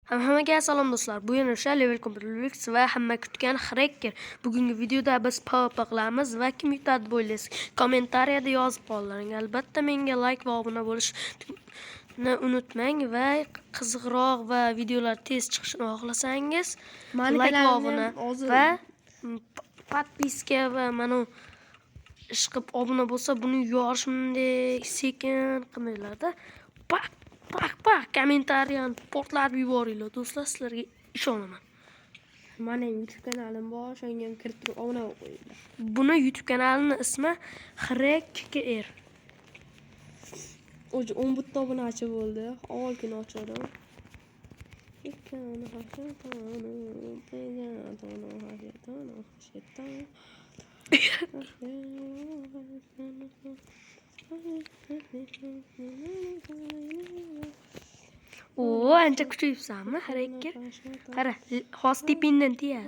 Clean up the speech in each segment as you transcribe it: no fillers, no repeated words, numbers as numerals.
Hammaga salom do'stlar. Bu yana Level Computer va hamma kutgan Hacker. Bugungi videoda biz PvP qilamiz va kim yutadi deb o'ylaysiz? Kommentariyada yozib qoldiring. Albatta menga like va obuna bo'lishni unutmang va qiziqroq va videolar tez chiqishini xohlasangiz like va obuna va podpiska va mana ish qilib obuna bo'lsa buni yorishimdek sekin qilmanglar-da. Pak kommentariyani portlatib yuboringlar do'stlar, sizlarga ishonaman. Mana YouTube kanalim bor, shunga ham kirib turib obuna bo'lib qo'yinglar. Buni YouTube kanalining ismi Hacker. O'zi 10 bitta obunachi bo'ldi. Avval kuni ochdim. Oo, ancha kuchayibsanmi, Hacker? Qara, xos tipingdan tiya.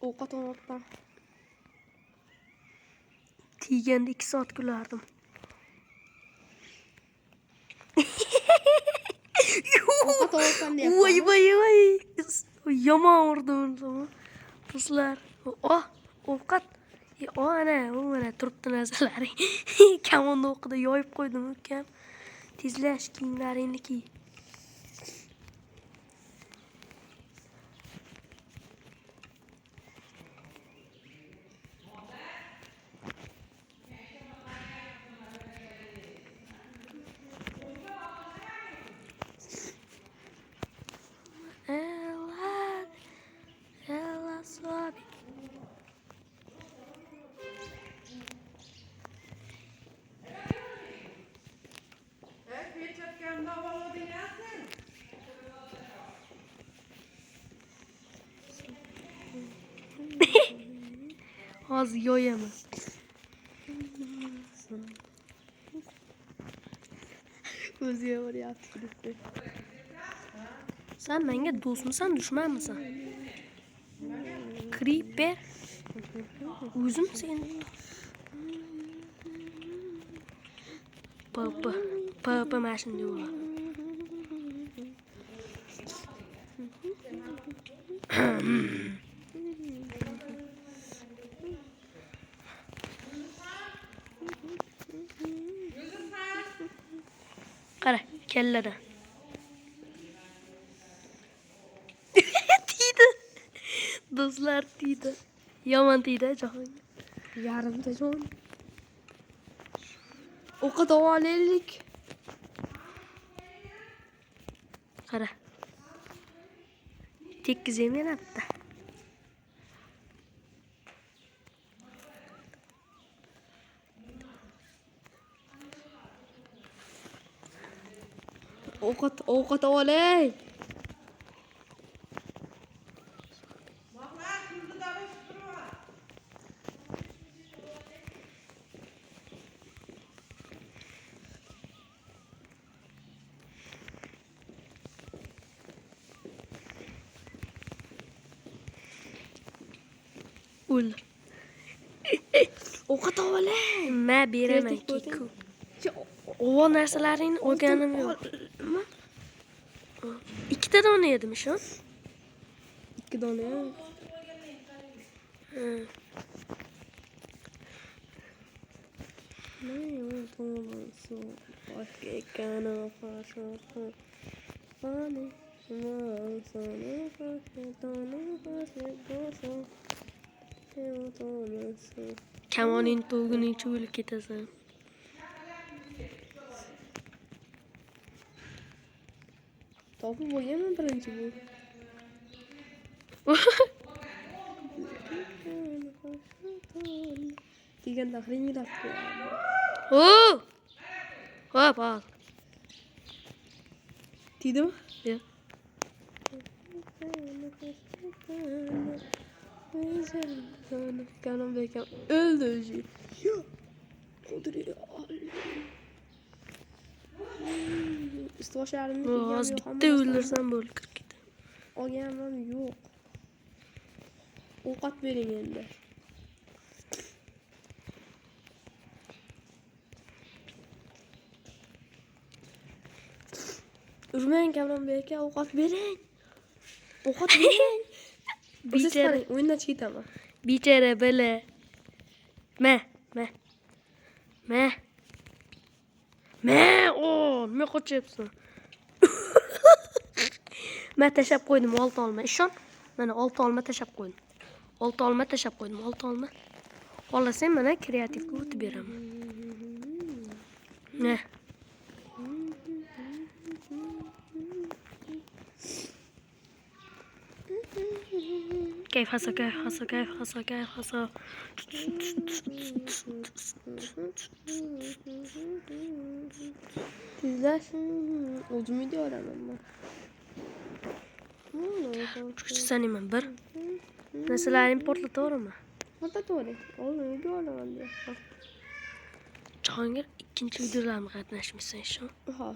Ovqat olmoqda. Tiyganda 2 soat kulardim. Ovqat olsam deyapman. Voy. Yomon urdim do'stlar. Ovqat. Ana, mana turibdi narsalaring. Kamonda o'qida yoyib qo'ydim ukam. Tezlash kiyimlaringni kiy. Ela sobe. Hozir yoyaman. O'ziga boryapti kiribdi. Sen menga do'stmisan, dushmanmisan? Creeper. O'zim seni. Papa mashin diyorlar. Qara, kellada. Tiydi. Do'stlar tiydi. Yomon tiydi jahonga. Yarimta jon. Ovqat olaylik. Qara. Tekkizayman bitta. Ovqat olay. Ul. Ovqat olay. Ma beraman keku. O narsalaringni olganim yo'q. Ikkita dona yedim shu. 2 dona. Kamoning to'g'ini o'lib ketasan. Topib bo'lganman birinchi bu. Deganda ringlab qo'yadi. Hop. Tidimi? Yo'q. Kanım bekam öldü. Qudri. Istoshlarimni Oz bitta o'ldirsam bo'ldi kirib ketadi. olganim yo'q. Ovqat bering endi. Urmang Kamronbek aka, ovqat bering. Ovqat bering. Siz qarang, o'yindan ketaman. Bichara bola. Ma. Nima qochyapsan? Men tashab qo'ydim 6 olma. Ishon. Mana 6 olma tashab qo'ydim. 6 olma tashab qo'ydim. 6 olma. Xohlasang mana kreativga o'tib beraman. Ne? Kayf hasa. Tezlash. O'zim video olaman men. Chiqishsaniman bir. Narsalarini portlataveraman. Portlatavering. O'zim video olaman deyapman. Jahongir ikkinchi videolarga qatnashmaysan ishon. Ha.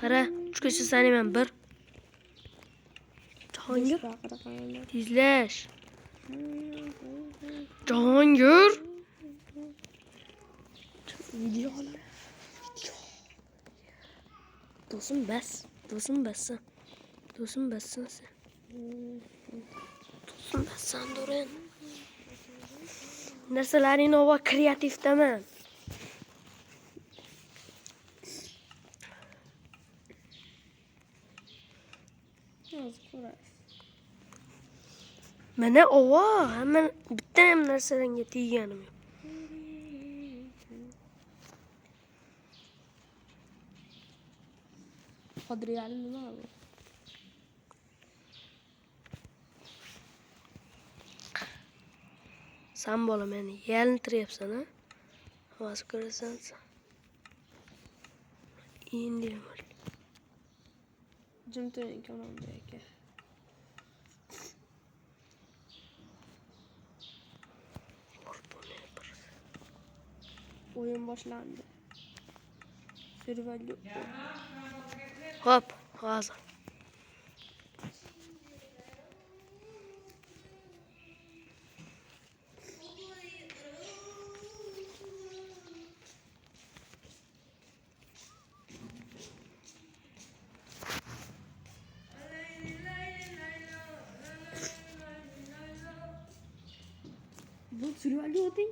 Qara, chiqishsaniman bir. Jahongir tezlash. Jahongir Video olaman. Do'stim bas. Do'stim bassan sen. Do'stim bassan Do'ren. Narsalaringni ova kreativdaman. Hozir ko'rasiz. Mana ova, hamma bitta ham narsalarga tegganim yo'q. Qodriyali nima bu? Sen bola meni yalintiryapsan ha? Havas ko'rasan sen. Endi amal. Jim turing Kamronbek aka. O'yin boshlandi. Serverga. Hop, hozir. Bu serverga o'ting.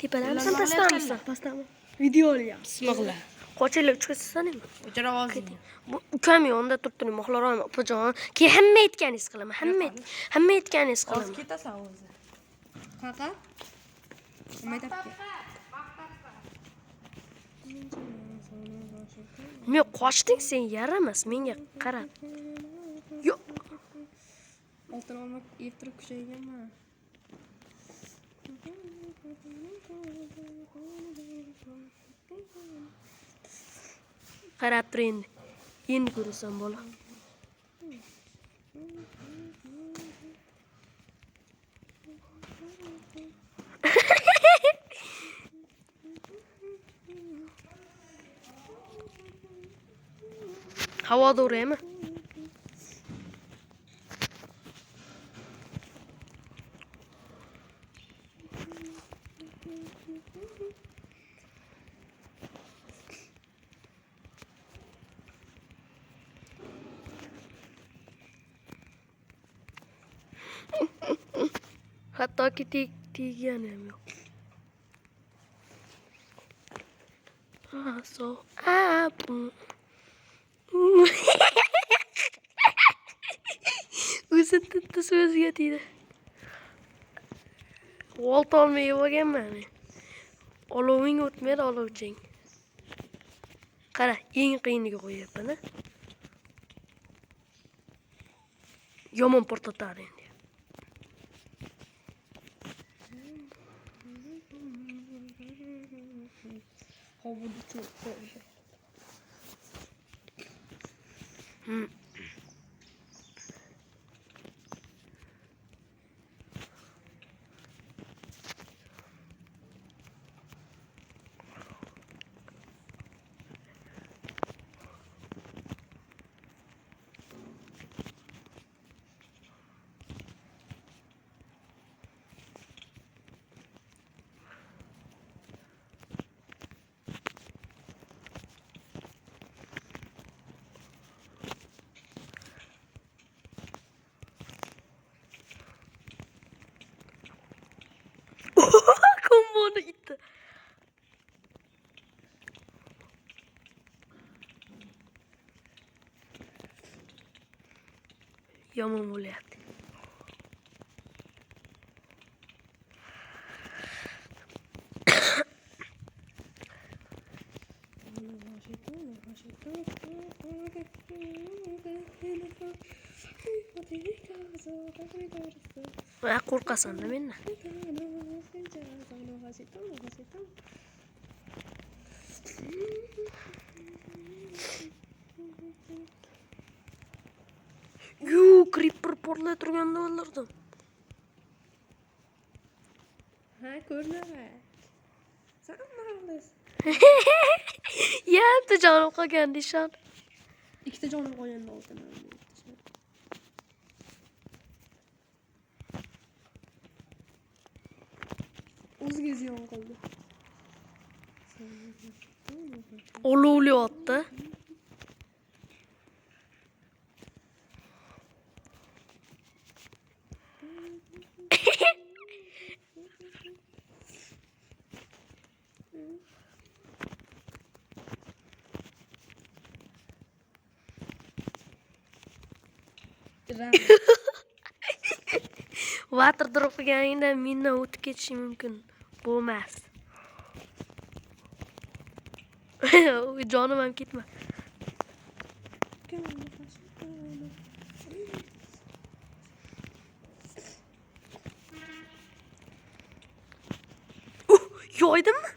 Tepadan sen pastamisan? Pastami. Video olyapmiz. Bismillah. Qochilib chiqasanmi? O'chira ovozini. Bu ukam yonida turibdi, mo'xlaroyim opajon. Keyin hamma aytganingiz qilaman, hamma aytganingiz qilaman. Hozir ketasan o'zi. Qaqa? Nima aytibdi? Men qochding sen yaramas menga qarab. Yo'q. Oltin olma yeftirib kuchayganman. Qarab tur endi. Endi ko'rasan bola. Havoda uraymi? Hattoki tegani ham yo'q. So o'zi bitta so'zga tegdi. Olti olma yeb olganman men. Oloving o'tmaydi, olovchang. Qara, eng qiyiniga qo'yapman, ha. Yomon portlatar endi. Hovuzda cho'p qo'ydi. bo'lyapti. Yomon bo'lyapti. Va qo'rqasan-da mendan. Creeper portlay turganda o'ldirdim. Ha, ko'rinaman. Sen nima qilasiz? Yatta jonim qolgandi ishon. Ikkita jonim qolganda oltaman. O'ziga ziyon qildi. Olovlayapti. Water drop qilganingda mendan o'tib ketishi mumkin. Bo'lmas. Jonim ham ketma. Yoydimmi?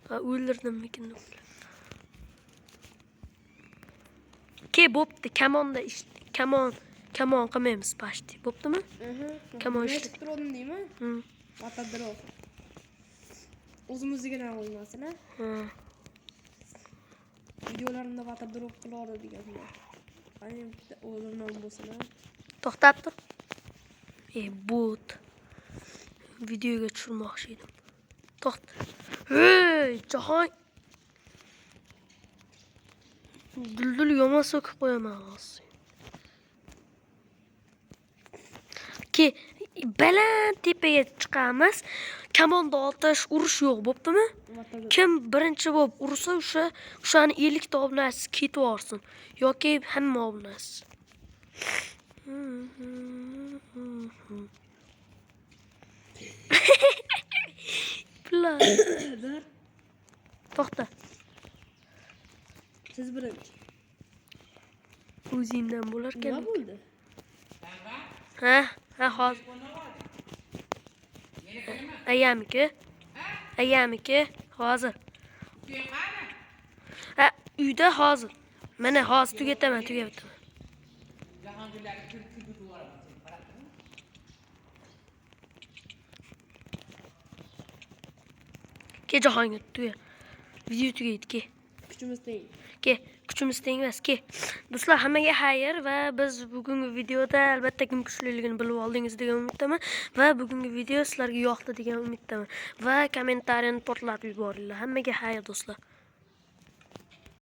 Ha, o'ldirdimmikin. Bo'pti, kamonda kamon qilmaymiz pashti. Bo'ptimi? Kamon ishlab turdim deymi? Vatadrof. O'zimizgina o'ynasin, ha? Videolarimda vatadrof qiladi deganlar. Qani o'zimdan bo'lsin, ha? To'xtab tur. Bot. Videoga tushirmoqchi edim. To'xta. Hey, Jahon. Duldul yomon so'kib qo'yaman hozir. Baland tepaga chiqamiz. Kamonda otish, urush yo'q, bo'ptimi? Kim birinchi bo'lib ursa, o'shani 50 ta obunachisi ketib yorsin yoki hamma obunachisi. Bular. To'xta. Siz birinchi. O'zingdan bo'lar ekan. Nima bo'ldi? Ha, hozir. Ayamiki, hozir. Ha, uyda hozir. Mana hozir tugataman. Jahongir, tuga. Video tugaydi, Kuchimiz teng. Kuchimiz teng emas, Do'stlar, hammaga xayr va biz bugungi videoda albatta kim kuchliligini bilib oldingiz degan umiddaman va bugungi video sizlarga yoqdi degan umiddaman va kommentariyani portlatib yuboringlar. Hammaga xayr do'stlar.